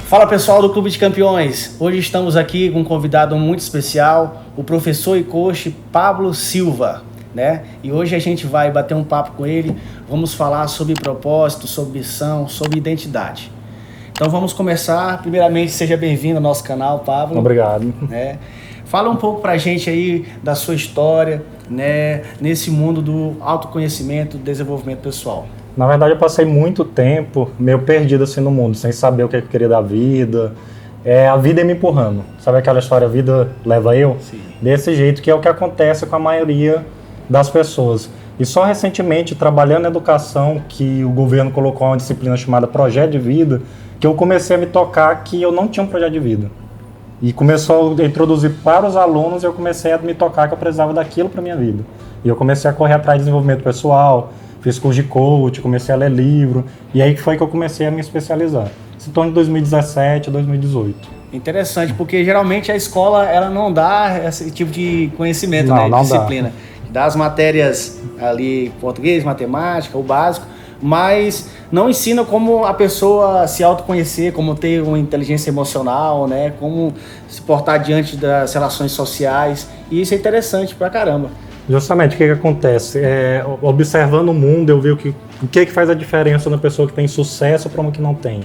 Fala pessoal do Clube de Campeões, hoje estamos aqui com um convidado muito especial, o professor e coach Pablo Silva, né? E hoje a gente vai bater um papo com ele, vamos falar sobre propósito, sobre missão, sobre identidade. Então vamos começar, primeiramente seja bem-vindo ao nosso canal, Pablo. Obrigado. Né? Fala um pouco pra gente aí da sua história, né, nesse mundo do autoconhecimento, do desenvolvimento pessoal. Na verdade, eu passei muito tempo meio perdido assim no mundo, sem saber o que eu queria da vida. A vida ia me empurrando. Sabe aquela história, a vida leva eu? Sim. Desse jeito, que é o que acontece com a maioria das pessoas. E só recentemente, trabalhando na educação, que o governo colocou uma disciplina chamada Projeto de Vida, que eu comecei a me tocar que eu não tinha um projeto de vida. E começou a introduzir para os alunos, e eu comecei a me tocar que eu precisava daquilo para minha vida. E eu comecei a correr atrás de desenvolvimento pessoal, fiz curso de coach, comecei a ler livro, e aí foi que eu comecei a me especializar. Isso em 2017, 2018. Interessante, porque geralmente a escola ela não dá esse tipo de conhecimento, né, não disciplina. Dá as matérias ali, português, matemática, o básico, mas não ensina como a pessoa se autoconhecer, como ter uma inteligência emocional, né, como se portar diante das relações sociais, e isso é interessante pra caramba. Justamente, o que acontece? Observando o mundo, eu vi o que faz a diferença na pessoa que tem sucesso para uma que não tem.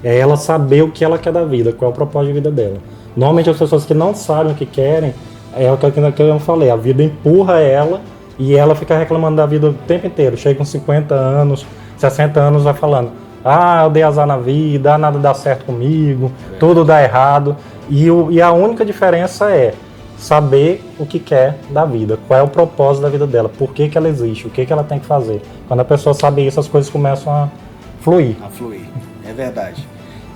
É ela saber o que ela quer da vida, qual é o propósito de vida dela. Normalmente as pessoas que não sabem o que querem, é o que eu falei, a vida empurra ela e ela fica reclamando da vida o tempo inteiro. Chega com 50 anos, 60 anos, vai falando: eu dei azar na vida, nada dá certo comigo, tudo dá errado. E a única diferença é saber o que quer da vida, qual é o propósito da vida dela, por que ela existe, o que ela tem que fazer. Quando a pessoa sabe isso, as coisas começam a fluir. É verdade.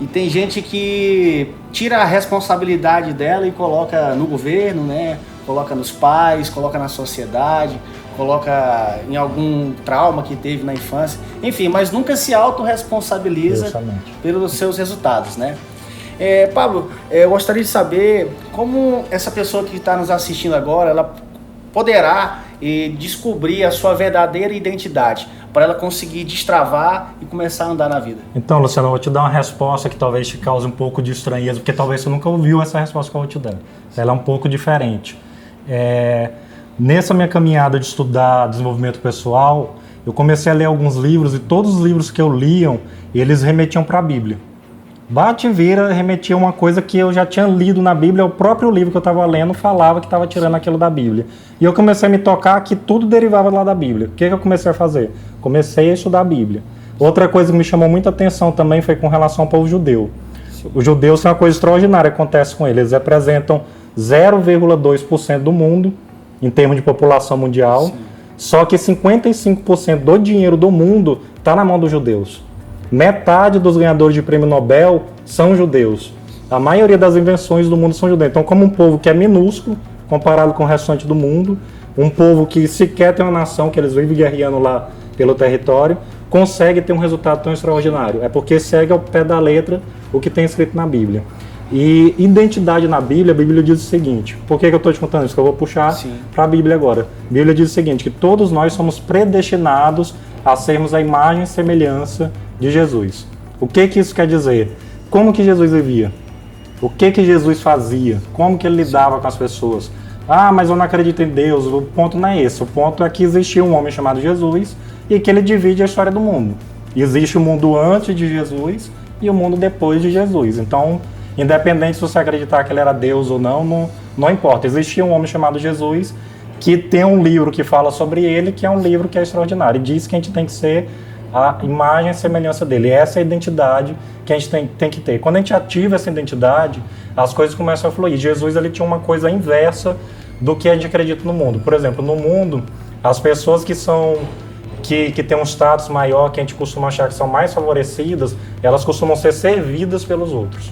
E tem gente que tira a responsabilidade dela e coloca no governo, né? Coloca nos pais, coloca na sociedade, coloca em algum trauma que teve na infância. Enfim, mas nunca se autorresponsabiliza pelos seus resultados, né? Pablo, eu gostaria de saber como essa pessoa que está nos assistindo agora, ela poderá descobrir a sua verdadeira identidade, para ela conseguir destravar e começar a andar na vida. Então, Luciano, eu vou te dar uma resposta que talvez te cause um pouco de estranheza, porque talvez você nunca ouviu essa resposta que eu vou te dar. Ela é um pouco diferente. Nessa minha caminhada de estudar desenvolvimento pessoal, eu comecei a ler alguns livros, e todos os livros que eu liam, eles remetiam para a Bíblia. Bate e vira, remetia uma coisa que eu já tinha lido na Bíblia, o próprio livro que eu estava lendo falava que estava tirando aquilo da Bíblia. E eu comecei a me tocar que tudo derivava lá da Bíblia. O que eu comecei a fazer? Comecei a estudar a Bíblia. Outra coisa que me chamou muita atenção também foi com relação ao povo judeu. Os judeus têm uma coisa extraordinária que acontece com eles. Eles representam 0,2% do mundo, em termos de população mundial. Sim. Só que 55% do dinheiro do mundo está na mão dos judeus. Metade dos ganhadores de prêmio Nobel são judeus. A maioria das invenções do mundo são judeus. Então, como um povo que é minúsculo, comparado com o restante do mundo, um povo que sequer tem uma nação, que eles vivem guerreando lá pelo território, consegue ter um resultado tão extraordinário. É porque segue ao pé da letra o que tem escrito na Bíblia. E identidade na Bíblia, a Bíblia diz o seguinte: por que eu estou te contando isso? Que eu vou puxar para a Bíblia agora. A Bíblia diz o seguinte, que todos nós somos predestinados a sermos a imagem e semelhança de Jesus. O que isso quer dizer? Como que Jesus vivia? O que Jesus fazia? Como que ele lidava com as pessoas? Mas eu não acredito em Deus. O ponto não é esse. O ponto é que existia um homem chamado Jesus e que ele divide a história do mundo. Existe o mundo antes de Jesus e o mundo depois de Jesus. Então, independente se você acreditar que ele era Deus ou não, não importa. Existia um homem chamado Jesus que tem um livro que fala sobre ele, que é um livro que é extraordinário. E diz que a gente tem que ser a imagem e semelhança dele. Essa é a identidade que a gente tem que ter. Quando a gente ativa essa identidade, as coisas começam a fluir. Jesus, ele tinha uma coisa inversa do que a gente acredita no mundo. Por exemplo, no mundo, as pessoas que têm um status maior, que a gente costuma achar que são mais favorecidas, elas costumam ser servidas pelos outros.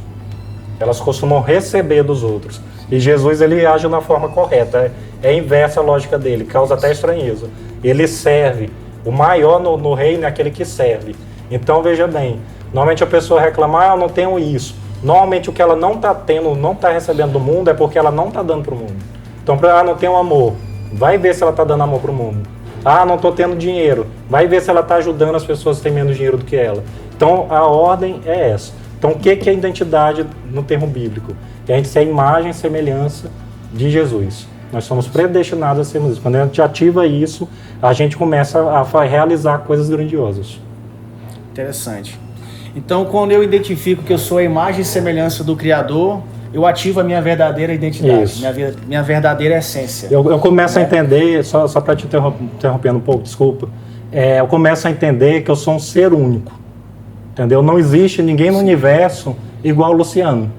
Elas costumam receber dos outros. E Jesus, ele age da forma correta. É inversa a lógica dele, causa até estranheza. Ele serve. O maior no reino é aquele que serve. Então, veja bem, normalmente a pessoa reclama: eu não tenho isso. Normalmente o que ela não está tendo, não está recebendo do mundo, é porque ela não está dando para o mundo. Então, não tenho amor. Vai ver se ela está dando amor para o mundo. Não estou tendo dinheiro. Vai ver se ela está ajudando as pessoas que têm menos dinheiro do que ela. Então, a ordem é essa. Então, o que é identidade no termo bíblico? É a gente ser a imagem e semelhança de Jesus. Nós somos predestinados a sermos isso. Quando a gente ativa isso, a gente começa a realizar coisas grandiosas. Interessante. Então, quando eu identifico que eu sou a imagem e semelhança do Criador, eu ativo a minha verdadeira identidade, minha verdadeira essência. Eu começo a entender, só para te interrompendo um pouco, desculpa, eu começo a entender que eu sou um ser único, entendeu? Não existe ninguém no universo igual o Luciano.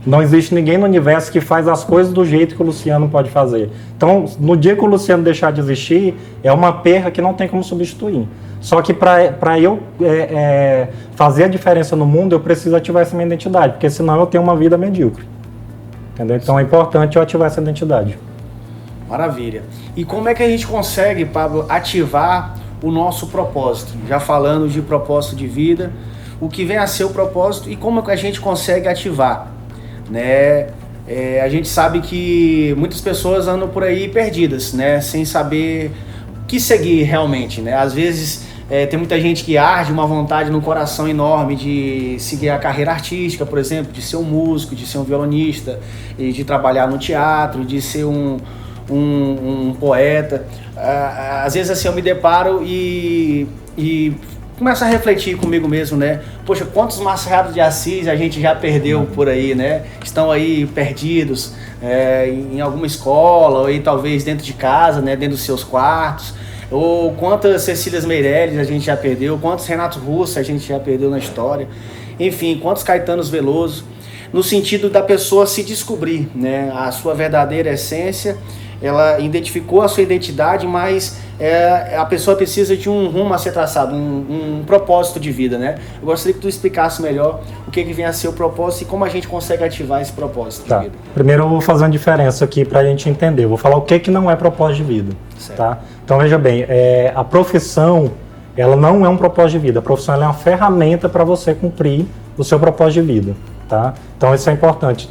Não existe ninguém no universo que faz as coisas do jeito que o Luciano pode fazer. Então, no dia que o Luciano deixar de existir, é uma perca que não tem como substituir. Só que para eu fazer a diferença no mundo, eu preciso ativar essa minha identidade, porque senão eu tenho uma vida medíocre. Entendeu? Então é importante eu ativar essa identidade. Maravilha. E como é que a gente consegue, Pablo, ativar o nosso propósito? Já falando de propósito de vida, o que vem a ser o propósito e como é que a gente consegue ativar, né? A gente sabe que muitas pessoas andam por aí perdidas, né? Sem saber o que seguir realmente, né? Às vezes tem muita gente que arde uma vontade no coração enorme de seguir a carreira artística, por exemplo, de ser um músico, de ser um violonista, e de trabalhar no teatro, de ser um poeta. Às vezes assim eu me deparo e começo a refletir comigo mesmo, né? Poxa, quantos Machado de Assis a gente já perdeu por aí, né? Estão aí perdidos em alguma escola, ou aí talvez dentro de casa, né? Dentro dos seus quartos. Ou quantas Cecílias Meirelles a gente já perdeu, quantos Renato Russo a gente já perdeu na história. Enfim, quantos Caetanos Veloso. No sentido da pessoa se descobrir, né? A sua verdadeira essência. Ela identificou a sua identidade, mas a pessoa precisa de um rumo a ser traçado, um propósito de vida, né? Eu gostaria que tu explicasse melhor o que vem a ser o propósito e como a gente consegue ativar esse propósito de vida. Primeiro eu vou fazer uma diferença aqui para a gente entender. Eu vou falar o que não é propósito de vida. Certo. Tá? Então veja bem, a profissão ela não é um propósito de vida. A profissão ela é uma ferramenta para você cumprir o seu propósito de vida. Tá? Então isso é importante.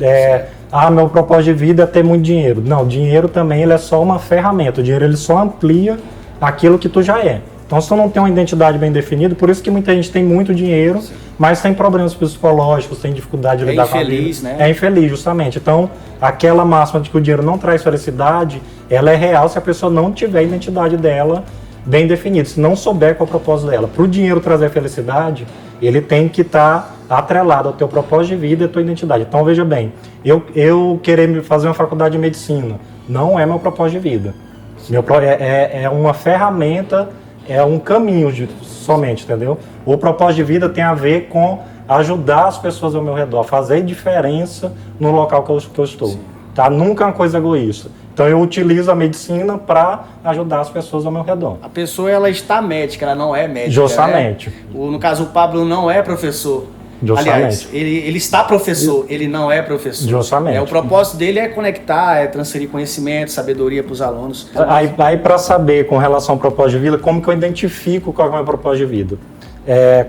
Meu propósito de vida é ter muito dinheiro. Não, o dinheiro também ele é só uma ferramenta. O dinheiro ele só amplia aquilo que tu já é. Então se tu não tem uma identidade bem definida, por isso que muita gente tem muito dinheiro, sim, mas tem problemas psicológicos, tem dificuldade de lidar com a vida. Né? É infeliz, justamente. Então aquela máxima de que o dinheiro não traz felicidade, ela é real se a pessoa não tiver a identidade dela bem definida, se não souber qual é o propósito dela. Para o dinheiro trazer felicidade, ele tem que estar atrelado ao teu propósito de vida e à tua identidade. Então veja bem, eu querer fazer uma faculdade de medicina não é meu propósito de vida. É uma ferramenta, é um caminho somente, entendeu? O propósito de vida tem a ver com ajudar as pessoas ao meu redor, fazer diferença no local que eu estou. Tá? Nunca é uma coisa egoísta. Então eu utilizo a medicina para ajudar as pessoas ao meu redor. A pessoa ela está médica, ela não é médica. Justamente. Né? No caso o Pablo não é professor. Justamente. Aliás, ele está professor, ele não é professor. Justamente. O propósito dele é conectar, é transferir conhecimento, sabedoria para os alunos. Aí para saber com relação ao propósito de vida, como que eu identifico qual é o meu propósito de vida?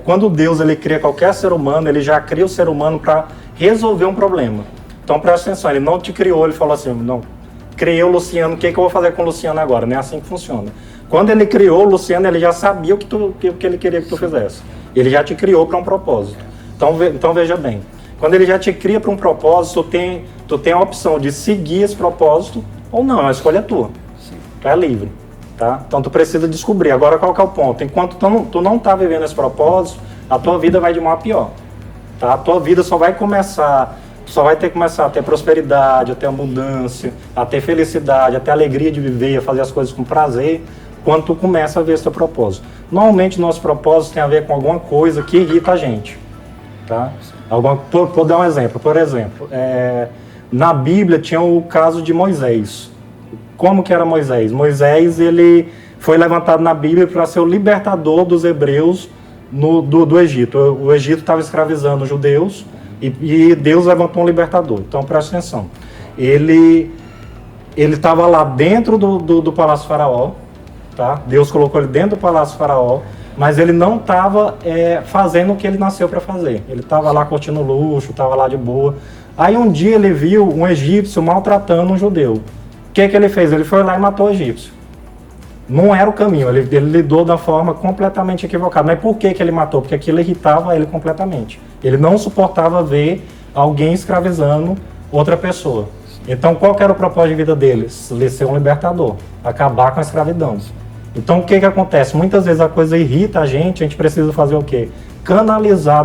Quando Deus ele cria qualquer ser humano, ele já cria o ser humano para resolver um problema. Então presta atenção, ele não te criou, ele falou assim, não, criei o Luciano, o que eu vou fazer com o Luciano agora? Não é assim que funciona. Quando ele criou o Luciano, ele já sabia o que ele queria que tu fizesse. Ele já te criou para um propósito. Então veja bem, quando ele já te cria para um propósito, tu tem a opção de seguir esse propósito ou não, a escolha é tua. Sim. Tu é livre. Tá? Então tu precisa descobrir. Agora qual que é o ponto? Enquanto tu não está vivendo esse propósito, a tua vida vai de mal a pior. Tá? A tua vida só vai ter que começar a ter prosperidade, a ter abundância, a ter felicidade, a ter alegria de viver, a fazer as coisas com prazer, quando tu começa a ver esse teu propósito. Normalmente, nosso propósito tem a ver com alguma coisa que irrita a gente. Tá? Vou dar um exemplo. Por exemplo, na Bíblia tinha o caso de Moisés. Como que era Moisés? Moisés ele foi levantado na Bíblia para ser o libertador dos hebreus do Egito. O Egito estava escravizando os judeus, e Deus levantou um libertador. Então presta atenção. Ele estava lá dentro do Palácio Faraó, tá? Deus colocou ele dentro do Palácio Faraó, mas ele não estava fazendo o que ele nasceu para fazer. Ele estava lá curtindo luxo, estava lá de boa. Aí um dia ele viu um egípcio maltratando um judeu. O que ele fez? Ele foi lá e matou o egípcio. não era o caminho, ele lidou da forma completamente equivocada. Mas por que ele matou? Porque aquilo irritava ele completamente. Ele não suportava ver alguém escravizando outra pessoa. Então, qual que era o propósito de vida dele? Ser um libertador, acabar com a escravidão. Então, o que acontece? Muitas vezes a coisa irrita a gente precisa fazer o quê? Canalizar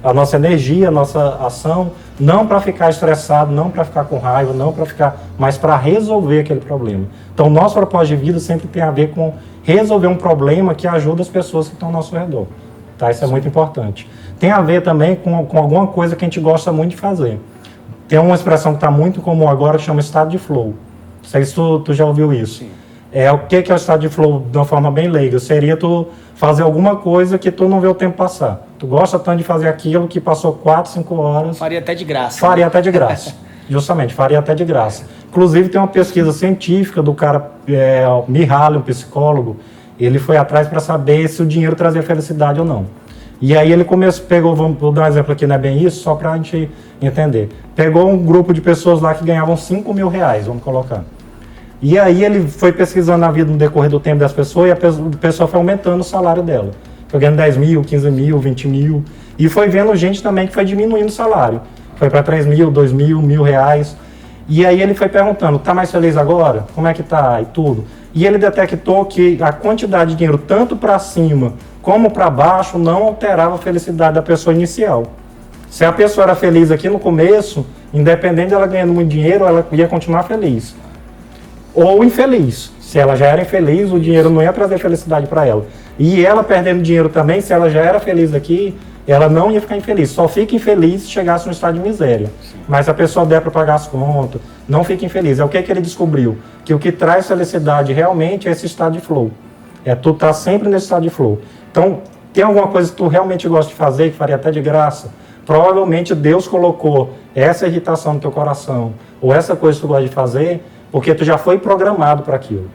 a nossa energia, a nossa ação, não para ficar estressado, não para ficar com raiva, não para ficar, mas para resolver aquele problema. Então, o nosso propósito de vida sempre tem a ver com resolver um problema que ajuda as pessoas que estão ao nosso redor. Tá? Isso é muito importante. Tem a ver também com alguma coisa que a gente gosta muito de fazer. Tem uma expressão que está muito comum agora que chama estado de flow. Não sei se tu já ouviu isso. Sim. O que é o estado de flow de uma forma bem leiga? Seria tu fazer alguma coisa que tu não vê o tempo passar. Tu gosta tanto de fazer aquilo que passou 4, 5 horas. Faria até de graça. Faria até de graça. Justamente, faria até de graça. Inclusive tem uma pesquisa científica do cara, Mihaly, um psicólogo, ele foi atrás para saber se o dinheiro trazia felicidade ou não. E aí ele pegou, vou dar um exemplo aqui, não é bem isso, só para a gente entender. Pegou um grupo de pessoas lá que ganhavam 5 mil reais, vamos colocar. E aí ele foi pesquisando a vida no decorrer do tempo das pessoas e a pessoa foi aumentando o salário dela. Foi ganhando 10 mil, 15 mil, 20 mil. E foi vendo gente também que foi diminuindo o salário. Foi para 3 mil, 2 mil, R$1.000. E aí ele foi perguntando, tá mais feliz agora? Como é que tá? E tudo. E ele detectou que a quantidade de dinheiro, tanto para cima como para baixo, não alterava a felicidade da pessoa inicial. Se a pessoa era feliz aqui no começo, independente dela ganhando muito dinheiro, ela ia continuar feliz. Ou infeliz. Se ela já era infeliz, o dinheiro não ia trazer felicidade para ela. E ela perdendo dinheiro também, se ela já era feliz aqui, ela não ia ficar infeliz. Só fica infeliz se chegasse num estado de miséria. Sim. Mas se a pessoa der para pagar as contas, não fica infeliz. É o que ele descobriu? Que o que traz felicidade realmente é esse estado de flow. Tu tá sempre nesse estado de flow. Então, tem alguma coisa que tu realmente gosta de fazer, que faria até de graça? Provavelmente Deus colocou essa irritação no teu coração, ou essa coisa que tu gosta de fazer, porque tu já foi programado para aquilo.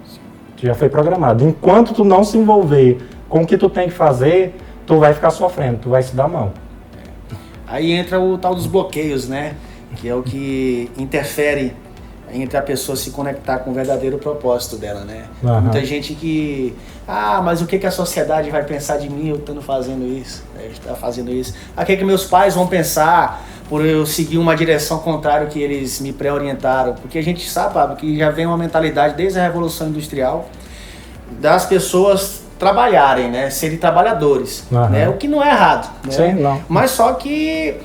Tu já foi programado. Enquanto tu não se envolver com o que tu tem que fazer, tu vai ficar sofrendo, tu vai se dar mal. Aí entra o tal dos bloqueios, né? Que é o que interfere entre a pessoa se conectar com o verdadeiro propósito dela, né? Uhum. Muita gente que... mas o que a sociedade vai pensar de mim eu estando fazendo isso? Tá fazendo isso. O que meus pais vão pensar por eu seguir uma direção contrária que eles me pré-orientaram? Porque a gente sabe, Pablo, que já vem uma mentalidade desde a Revolução Industrial das pessoas trabalharem, né? Serem trabalhadores, né? O que não é errado, né? Sim, não. Mas só que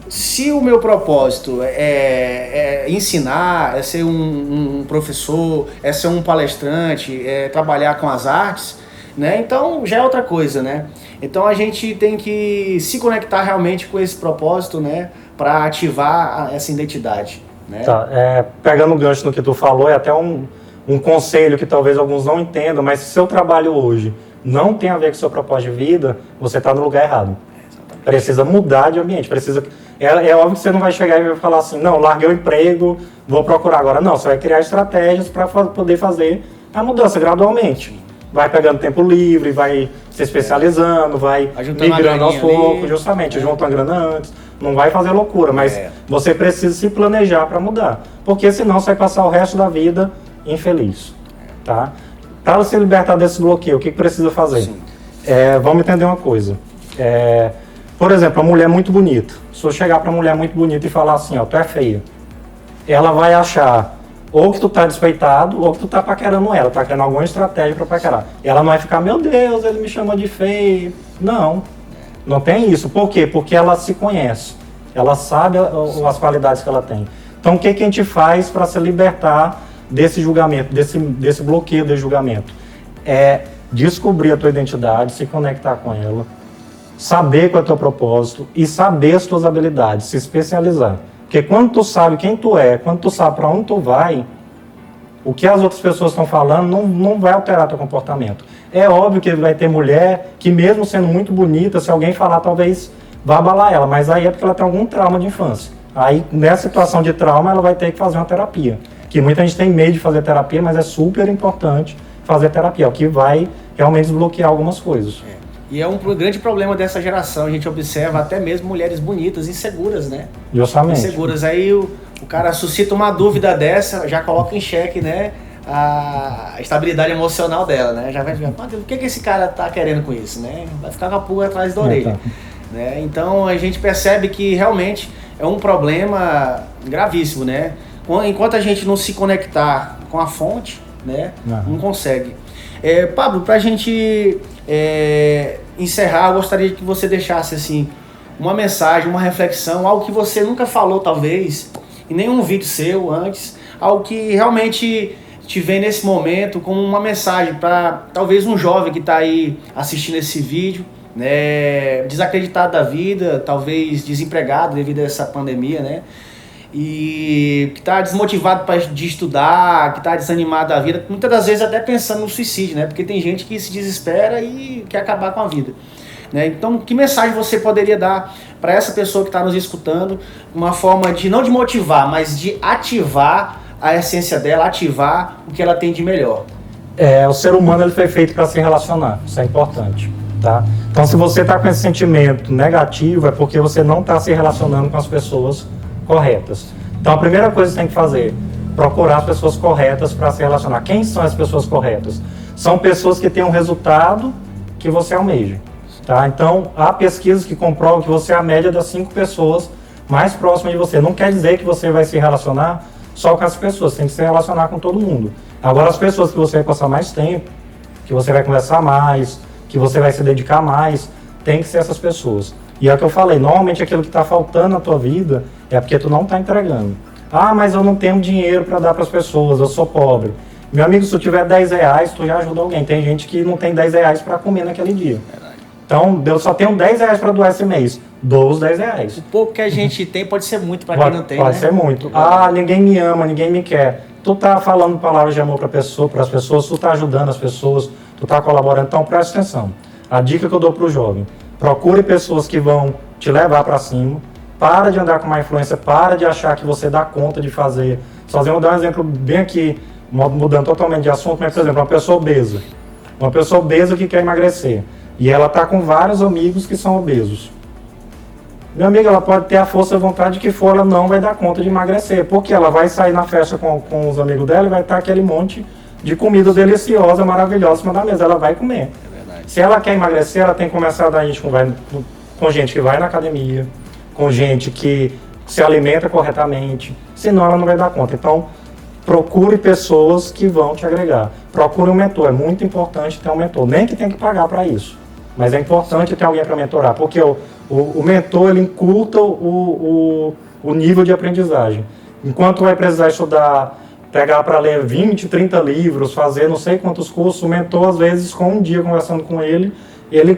se o meu propósito é ensinar, é ser um professor, é ser um palestrante, é trabalhar com as artes, né? Então já é outra coisa, né? Então a gente tem que se conectar realmente com esse propósito, né? Para ativar essa identidade, né? Tá, pegando o gancho no que tu falou, é até um conselho que talvez alguns não entendam, mas se seu trabalho hoje não tem a ver com seu propósito de vida, você está no lugar errado. Precisa mudar de ambiente, é óbvio que você não vai chegar e vai falar assim, não, larguei o emprego, vou procurar agora. Não, você vai criar estratégias para poder fazer a mudança gradualmente. Vai pegando tempo livre, vai se especializando, vai migrando aos poucos, justamente, junta uma grana antes. Não vai fazer loucura, mas você precisa se planejar para mudar. Porque senão você vai passar o resto da vida infeliz. Tá? Para se libertar desse bloqueio, o que precisa fazer? Vamos entender uma coisa. Por exemplo, uma mulher muito bonita. Se eu chegar para uma mulher muito bonita e falar assim, ó, tu é feia, ela vai achar ou que tu tá despeitado ou que tu tá paquerando ela, tá querendo alguma estratégia para paquerar. Ela não vai ficar, meu Deus, ele me chama de feia. Não, não tem isso. Por quê? Porque ela se conhece. Ela sabe as qualidades que ela tem. Então, o que a gente faz para se libertar desse julgamento, desse bloqueio de julgamento? É descobrir a tua identidade, se conectar com ela, saber qual é o teu propósito e saber as tuas habilidades, se especializar. Porque quando tu sabe quem tu é, quando tu sabe para onde tu vai, o que as outras pessoas estão falando não vai alterar teu comportamento. É óbvio que vai ter mulher que mesmo sendo muito bonita, se alguém falar, talvez vá abalar ela, mas aí é porque ela tem algum trauma de infância. Aí, nessa situação de trauma, ela vai ter que fazer uma terapia. Que muita gente tem medo de fazer terapia, mas é super importante fazer terapia, é o que vai realmente desbloquear algumas coisas. E é um grande problema dessa geração, a gente observa até mesmo mulheres bonitas, inseguras, né? Justamente. Inseguras, aí o cara suscita uma dúvida dessa, já coloca em xeque, né? a estabilidade emocional dela, né? Já vai ficar, o que esse cara tá querendo com isso, né? Vai ficar com a pulga atrás da orelha. Né? Então a gente percebe que realmente é um problema gravíssimo, né? Enquanto a gente não se conectar com a fonte, né? Não consegue. Pablo, pra gente encerrar, eu gostaria que você deixasse assim uma mensagem, uma reflexão, algo que você nunca falou talvez, em nenhum vídeo seu antes, algo que realmente te vem nesse momento como uma mensagem para talvez um jovem que está aí assistindo esse vídeo, né, desacreditado da vida, talvez desempregado devido a essa pandemia, né, e que está desmotivado de estudar, que está desanimado da vida, muitas das vezes até pensando no suicídio, né, porque tem gente que se desespera e quer acabar com a vida. Né? Então, que mensagem você poderia dar para essa pessoa que está nos escutando, uma forma de não de motivar, mas de ativar a essência dela, ativar o que ela tem de melhor? O ser humano ele foi feito para se relacionar, isso é importante. Tá? Então, se você está com esse sentimento negativo, é porque você não está se relacionando com as pessoas corretas. Então, a primeira coisa que você tem que fazer, procurar as pessoas corretas para se relacionar. Quem são as pessoas corretas? São pessoas que têm um resultado que você almeja. Tá? Então, há pesquisas que comprovam que você é a média das 5 pessoas mais próximas de você. Não quer dizer que você vai se relacionar só com as pessoas, tem que se relacionar com todo mundo. Agora, as pessoas que você vai passar mais tempo, que você vai conversar mais, que você vai se dedicar mais, tem que ser essas pessoas. E é o que eu falei, normalmente aquilo que está faltando na tua vida é porque tu não está entregando. Ah, mas eu não tenho dinheiro para dar para as pessoas, eu sou pobre. Meu amigo, se tu tiver 10 reais, tu já ajuda alguém. Tem gente que não tem 10 reais para comer naquele dia. Então, eu só tenho 10 reais para doar esse mês. Dou os 10 reais. O pouco que a gente tem pode ser muito para quem não tem, Pode ser muito. Ah, ninguém me ama, ninguém me quer. Tu tá falando palavras de amor para as pessoas, tu tá ajudando as pessoas, tu tá colaborando. Então, presta atenção. A dica que eu dou pro jovem, procure pessoas que vão te levar para cima, para de andar com má influência, para de achar que você dá conta de fazer. Sozinho, vou dar um exemplo bem aqui, mudando totalmente de assunto, mas, por exemplo, uma pessoa obesa. Uma pessoa obesa que quer emagrecer. E ela está com vários amigos que são obesos. Meu amigo, ela pode ter a força e vontade que for, ela não vai dar conta de emagrecer. Porque ela vai sair na festa com os amigos dela e vai estar aquele monte de comida deliciosa, maravilhosa em cima da mesa. Ela vai comer. É verdade. Se ela quer emagrecer, ela tem que começar a dar com gente que vai na academia, com gente que se alimenta corretamente. Senão ela não vai dar conta. Então, procure pessoas que vão te agregar. Procure um mentor. É muito importante ter um mentor. Nem que tenha que pagar para isso. Mas é importante ter alguém para mentorar, porque o mentor ele encurta o nível de aprendizagem. Enquanto vai precisar estudar, pegar para ler 20, 30 livros, fazer não sei quantos cursos, o mentor, às vezes, com um dia conversando com ele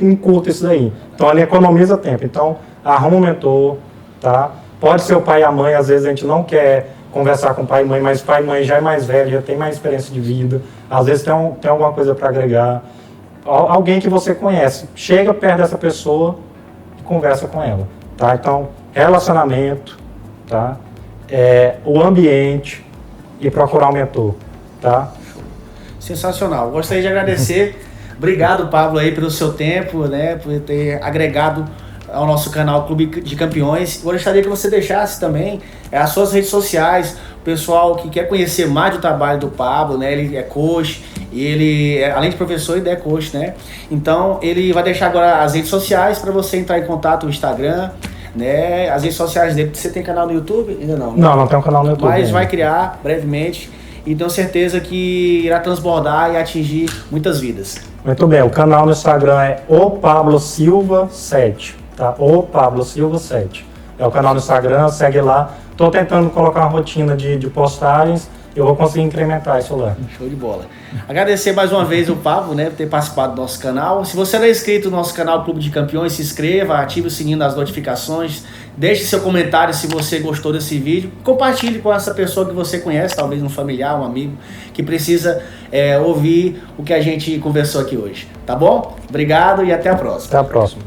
encurta isso daí. Então, ele economiza tempo. Então, arruma um mentor, tá? Pode ser o pai e a mãe, às vezes a gente não quer conversar com o pai e mãe, mas o pai e mãe já é mais velho, já tem mais experiência de vida, às vezes tem alguma coisa para agregar. Alguém que você conhece, chega perto dessa pessoa e conversa com ela, tá? Então, relacionamento, tá? O ambiente e procurar um mentor, tá? Sensacional. Gostaria de agradecer. Obrigado, Pablo, aí pelo seu tempo, né? Por ter agregado ao nosso canal Clube de Campeões. Gostaria que você deixasse também as suas redes sociais, o pessoal que quer conhecer mais do trabalho do Pablo, né? Ele é coach, e ele, além de professor, ele é coach, né? Então, ele vai deixar agora as redes sociais para você entrar em contato no Instagram, né? As redes sociais dele. Você tem canal no YouTube? Ainda não. Não tem um canal no YouTube. Mas ainda. vai criar brevemente e tenho certeza que irá transbordar e atingir muitas vidas. Muito bem, o canal no Instagram é o Pablo Silva 7. Tá? O Pablo Silva 7. É o canal no Instagram, segue lá. Estou tentando colocar uma rotina de postagens, eu vou conseguir incrementar isso lá. Show de bola. Agradecer mais uma vez o Pablo, né, por ter participado do nosso canal. Se você não é inscrito no nosso canal Clube de Campeões, se inscreva, ative o sininho das notificações, deixe seu comentário se você gostou desse vídeo, compartilhe com essa pessoa que você conhece, talvez um familiar, um amigo, que precisa ouvir o que a gente conversou aqui hoje. Tá bom? Obrigado e até a próxima. Até a próxima.